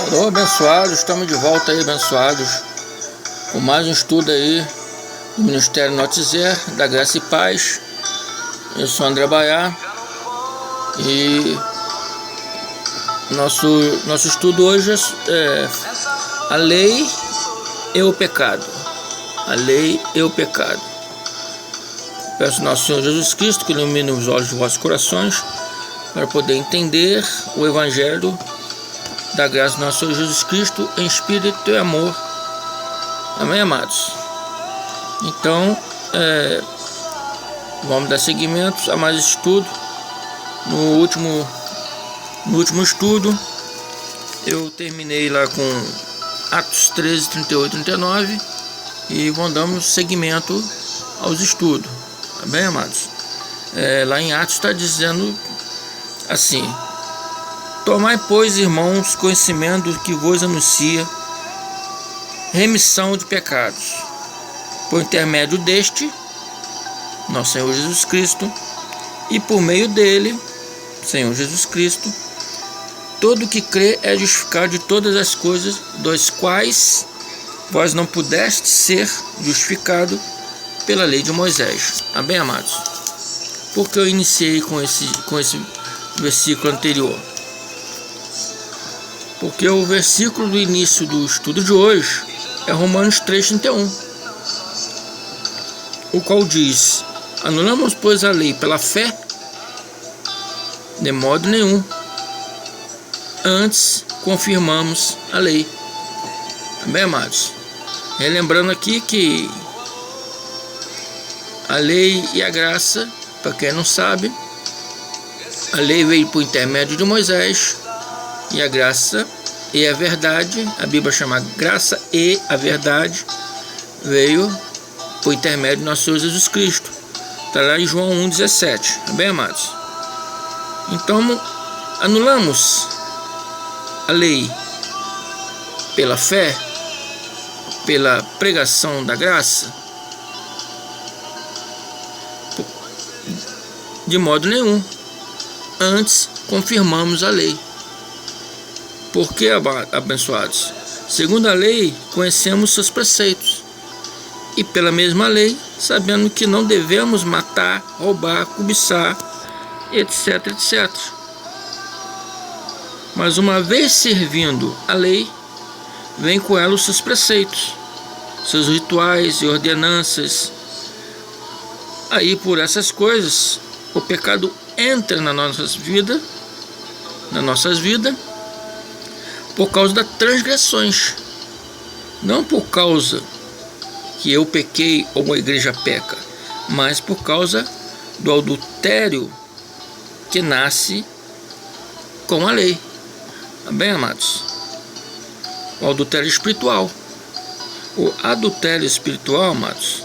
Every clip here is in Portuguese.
Alô, abençoados, estamos de volta aí, abençoados, com mais um estudo aí do Ministério Notizer, da Graça e Paz. Eu sou André Baiá e nosso estudo hoje é a lei e o pecado. A lei e o pecado. Peço ao nosso Senhor Jesus Cristo que ilumine os olhos de vossos corações para poder entender o Evangelho da graça do nosso Senhor Jesus Cristo em espírito e amor. Amém, amados? Então, vamos dar seguimento a mais estudo. No último estudo, eu terminei lá com Atos 13, 38 e 39 e vamos dar seguimento aos estudos. Tá bem, amados? Lá em Atos está dizendo assim: tomai, pois, irmãos, conhecimento que vos anuncia remissão de pecados, por intermédio deste, nosso Senhor Jesus Cristo, e por meio dele, Senhor Jesus Cristo, todo que crê é justificado de todas as coisas, das quais vós não pudestes ser justificado pela lei de Moisés. Amém, amados? Porque eu iniciei com esse versículo anterior? Porque o versículo do início do estudo de hoje é Romanos 3,31, o qual diz: anulamos, pois, a lei pela fé? De modo nenhum. Antes confirmamos a lei. Bem, amados, relembrando aqui que a lei e a graça, para quem não sabe, a lei veio por intermédio de Moisés, e a graça e a verdade, a Bíblia chama graça e a verdade, veio por intermédio de nosso Senhor Jesus Cristo. Está lá em João 1,17. Bem, amados? Então, anulamos a lei pela fé, pela pregação da graça? De modo nenhum. Antes confirmamos a lei. Porque, abençoados, segundo a lei, conhecemos seus preceitos, e pela mesma lei, sabendo que não devemos matar, roubar, cobiçar, etc, etc. Mas uma vez servindo a lei, vem com ela os seus preceitos, seus rituais e ordenanças. Aí, por essas coisas, o pecado entra nas nossas vidas, por causa das transgressões, não por causa que eu pequei ou a igreja peca, mas por causa do adultério que nasce com a lei. Bem, amados? O adultério espiritual. O adultério espiritual, amados,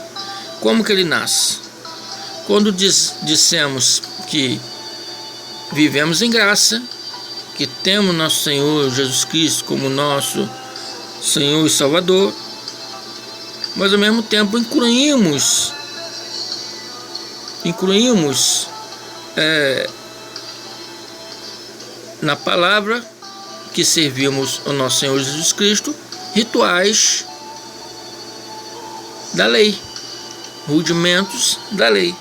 como que ele nasce? Quando dissemos que vivemos em graça, que temos nosso Senhor Jesus Cristo como nosso Senhor e Salvador, mas ao mesmo tempo incluímos na palavra que servimos ao nosso Senhor Jesus Cristo rituais da lei, rudimentos da lei.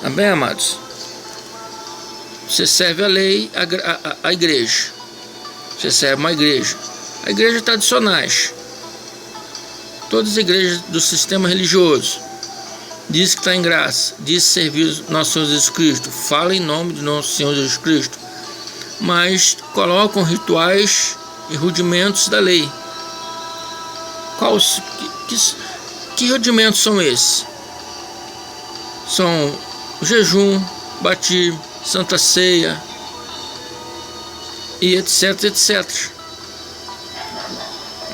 Amém, amados? Você serve a lei, a igreja. Você serve uma igreja. A igreja tradicionais. Todas as igrejas do sistema religioso. Diz que está em graça. Diz servir nosso Senhor Jesus Cristo. Fala em nome de nosso Senhor Jesus Cristo. Mas colocam rituais e rudimentos da lei. Que rudimentos são esses? São o jejum, batismo, Santa Ceia e etc, etc.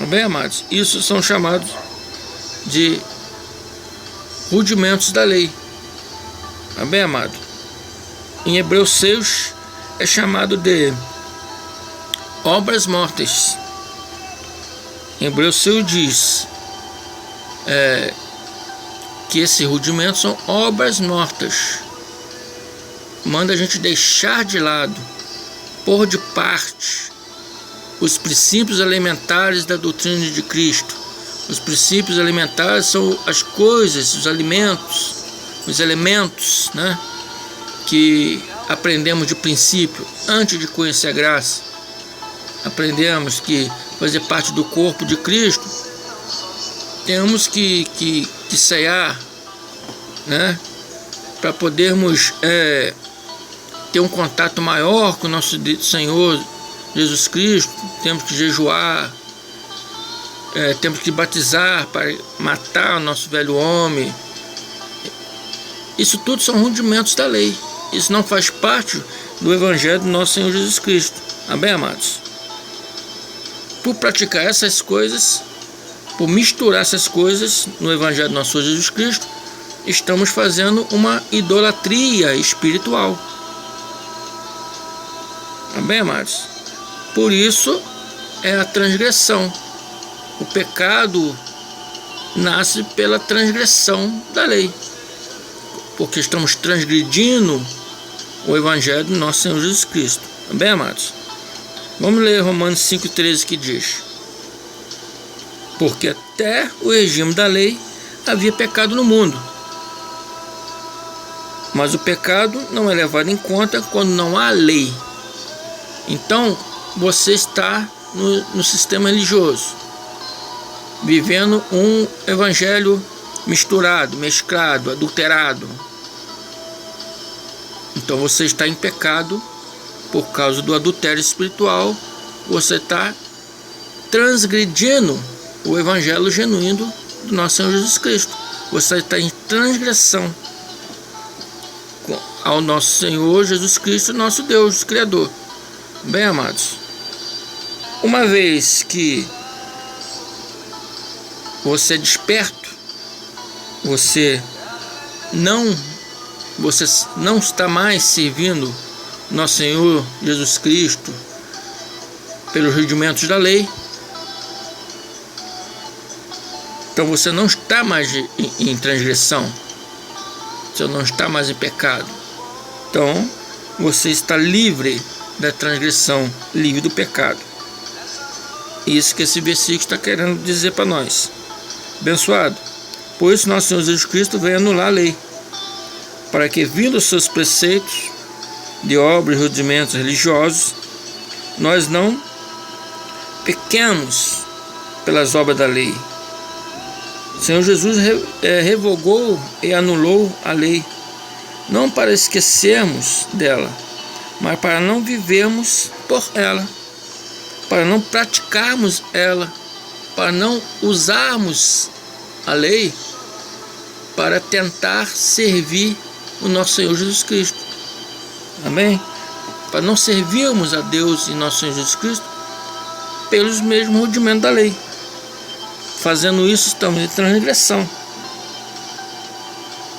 Bem, amados, isso são chamados de rudimentos da lei. Bem, amado, em Hebreus 6 é chamado de obras mortas. Em Hebreus 6 diz que esses rudimentos são obras mortas. Manda a gente deixar de lado, pôr de parte os princípios elementares da doutrina de Cristo. Os princípios elementares são as coisas, os alimentos, os elementos, né, que aprendemos de princípio antes de conhecer a graça. Aprendemos que fazer parte do corpo de Cristo, temos que ceiar, né, para podermos ter um contato maior com o nosso Senhor Jesus Cristo. Temos que jejuar, temos que batizar para matar o nosso velho homem. Isso tudo são rudimentos da lei. Isso não faz parte do Evangelho do nosso Senhor Jesus Cristo. Amém, amados? Por praticar essas coisas, por misturar essas coisas no Evangelho do nosso Senhor Jesus Cristo, estamos fazendo uma idolatria espiritual. Amém, amados? Por isso é a transgressão. O pecado nasce pela transgressão da lei, porque estamos transgredindo o Evangelho do nosso Senhor Jesus Cristo. Amém, amados? Vamos ler Romanos 5,13, que diz: porque até o regime da lei havia pecado no mundo, mas o pecado não é levado em conta quando não há lei. Então você está no sistema religioso, vivendo um evangelho misturado, mesclado, adulterado. Então você está em pecado por causa do adultério espiritual. Você está transgredindo o evangelho genuíno do nosso Senhor Jesus Cristo. Você está em transgressão ao nosso Senhor Jesus Cristo, nosso Deus Criador. Bem, amados, uma vez que você é desperto, você não está mais servindo nosso Senhor Jesus Cristo pelos rudimentos da lei. Então você não está mais em transgressão, você não está mais em pecado. Então você está livre da transgressão, livre do pecado. Isso que esse versículo está querendo dizer para nós. Abençoado. Por isso nosso Senhor Jesus Cristo veio anular a lei, para que, vindo os seus preceitos de obras e rudimentos religiosos, nós não pequemos pelas obras da lei. O Senhor Jesus revogou e anulou a lei, não para esquecermos dela, mas para não vivermos por ela, para não praticarmos ela, para não usarmos a lei para tentar servir o nosso Senhor Jesus Cristo. Amém? Para não servirmos a Deus e nosso Senhor Jesus Cristo pelos mesmos rudimentos da lei. Fazendo isso, estamos em transgressão.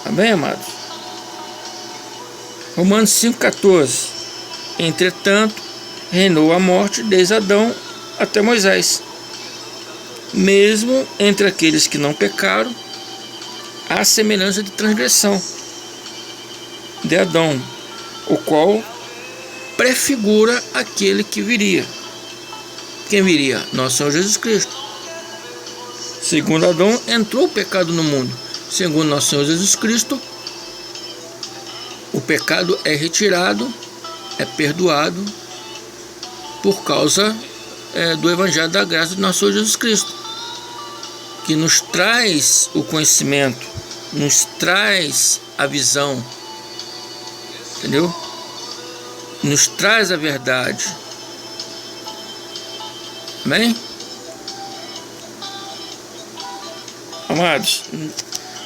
Amém, amados? Romanos 5,14. Entretanto, reinou a morte desde Adão até Moisés. Mesmo entre aqueles que não pecaram, há semelhança de transgressão de Adão, o qual prefigura aquele que viria. Quem viria? Nosso Senhor Jesus Cristo. Segundo Adão, entrou o pecado no mundo. Segundo nosso Senhor Jesus Cristo, o pecado é retirado, é perdoado por causa do Evangelho da Graça de nosso Senhor Jesus Cristo, que nos traz o conhecimento, nos traz a visão, entendeu? Nos traz a verdade. Amém? Amados,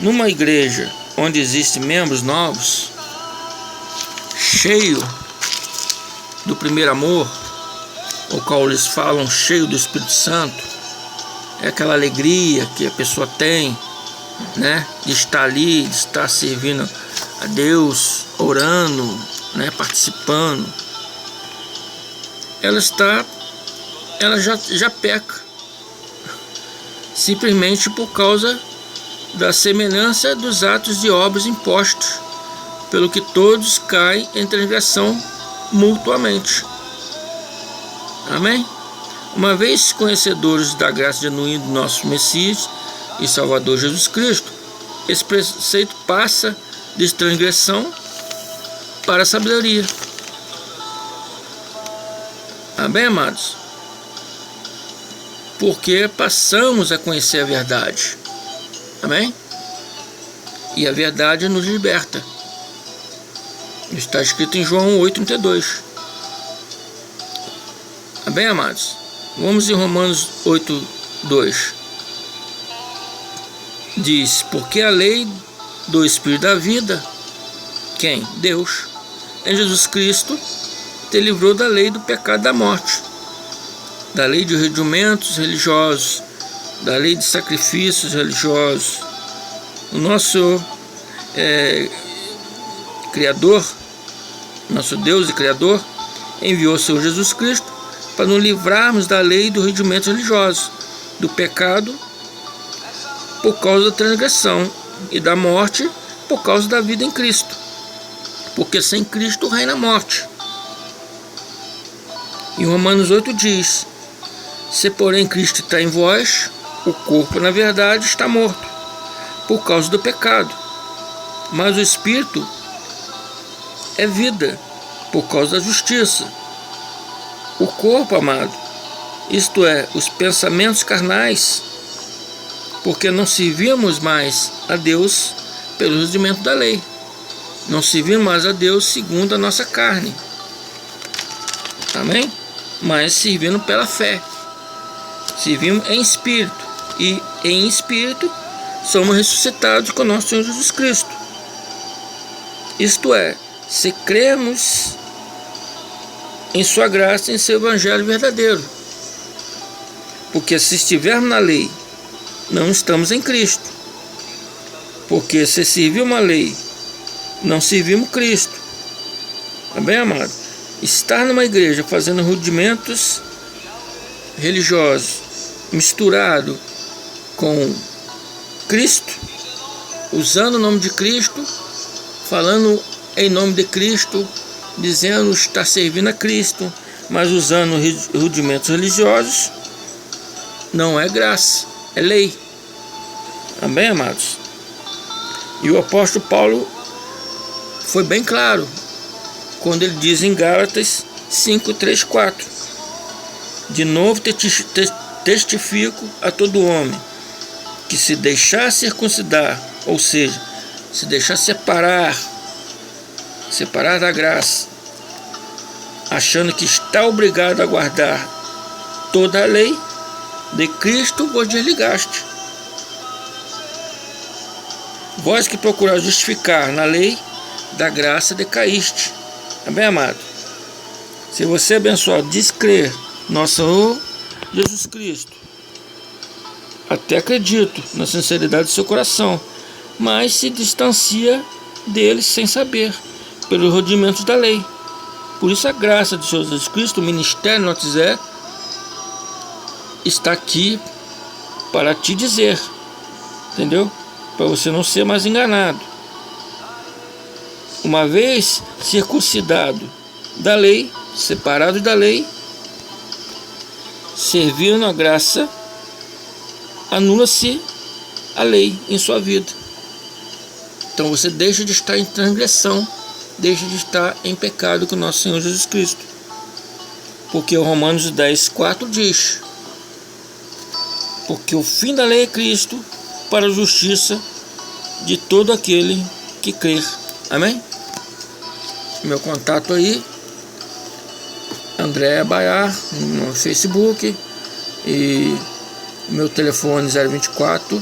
numa igreja onde existem membros novos, cheio do primeiro amor, o qual eles falam cheio do Espírito Santo, é aquela alegria que a pessoa tem, né, de estar ali, de estar servindo a Deus, orando, né, participando. Ela já peca, simplesmente por causa da semelhança dos atos de obras impostos, pelo que todos caem em transgressão mutuamente. Amém? Uma vez conhecedores da graça genuína do nosso Messias e Salvador Jesus Cristo, esse preceito passa de transgressão para a sabedoria. Amém, amados? Porque passamos a conhecer a verdade. Amém? E a verdade nos liberta. Está escrito em João 8,32. Amém, amados? Vamos em Romanos 8,2. Diz: porque a lei do Espírito da vida, quem? Deus, em Jesus Cristo, te livrou da lei do pecado e da morte, da lei de rudimentos religiosos, da lei de sacrifícios religiosos. O nosso Criador, nosso Deus e Criador, enviou seu Jesus Cristo para nos livrarmos da lei do rudimento religioso, do pecado por causa da transgressão e da morte por causa da vida em Cristo, porque sem Cristo reina a morte. Em Romanos 8 diz: se porém Cristo está em vós, o corpo na verdade está morto por causa do pecado, mas o Espírito é vida por causa da justiça. O corpo, amado, isto é, os pensamentos carnais, porque não servimos mais a Deus pelo rudimento da lei, não servimos mais a Deus segundo a nossa carne, amém? Mas servindo pela fé, servimos em espírito, e em espírito somos ressuscitados com nosso Senhor Jesus Cristo. Isto é, se cremos em sua graça, em seu evangelho verdadeiro. Porque se estivermos na lei, não estamos em Cristo. Porque se servimos a lei, não servimos Cristo. Tá bem, amado? Estar numa igreja fazendo rudimentos religiosos misturado com Cristo, usando o nome de Cristo, falando em nome de Cristo, dizendo estar servindo a Cristo, mas usando rudimentos religiosos, não é graça, é lei. Amém, amados? E o apóstolo Paulo foi bem claro quando ele diz em Gálatas 5, 3, 4: de novo testifico a todo homem que se deixar circuncidar, ou seja, se deixar separar da graça, achando que está obrigado a guardar toda a lei, de Cristo vos desligaste. Vós que procurais justificar na lei, da graça decaíste. Amém, amado? Se você é abençoado, diz crer nosso Senhor Jesus Cristo, até acredito na sinceridade do seu coração, mas se distancia dele sem saber, pelos rudimentos da lei. Por isso a graça de Jesus Cristo, o ministério Notizé, está aqui para te dizer, entendeu? Para você não ser mais enganado. Uma vez circuncidado da lei, separado da lei, servindo a graça, anula-se a lei em sua vida. Então você deixa de estar em transgressão, deixa de estar em pecado com nosso Senhor Jesus Cristo. Porque o Romanos 10, 4 diz: porque o fim da lei é Cristo, para a justiça de todo aquele que crer. Amém? Meu contato aí, André Baiar, no Facebook, e meu telefone 024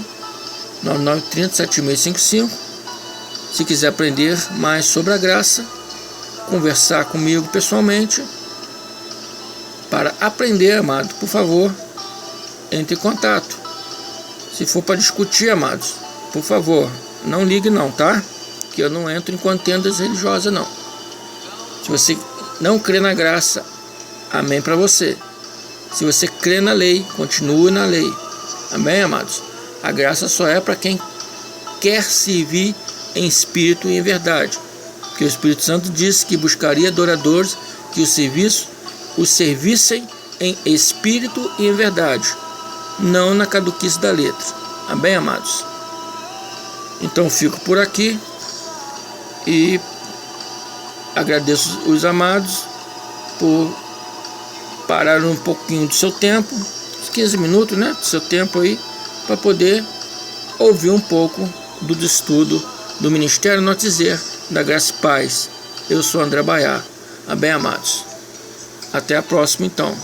9930 7655. Se quiser aprender mais sobre a graça, conversar comigo pessoalmente, para aprender, amado, por favor, entre em contato. Se for para discutir, amados, por favor, não ligue não, tá? Que eu não entro em contendas religiosas, não. Se você não crê na graça, amém para você. Se você crê na lei, continue na lei. Amém, amados? A graça só é para quem quer servir em espírito e em verdade. Porque o Espírito Santo disse que buscaria adoradores que o servissem em espírito e em verdade, não na caduquice da letra. Amém, amados? Então fico por aqui e agradeço os amados por parar um pouquinho do seu tempo, uns 15 minutos, né, do seu tempo aí, para poder ouvir um pouco do estudo do Ministério Notizer da Graça e Paz. Eu sou André Baiar. Amém, amados? Até a próxima, então.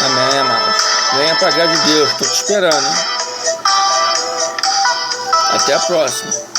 Amém, amados. Venha para a graça de Deus. Estou te esperando, hein? Até a próxima.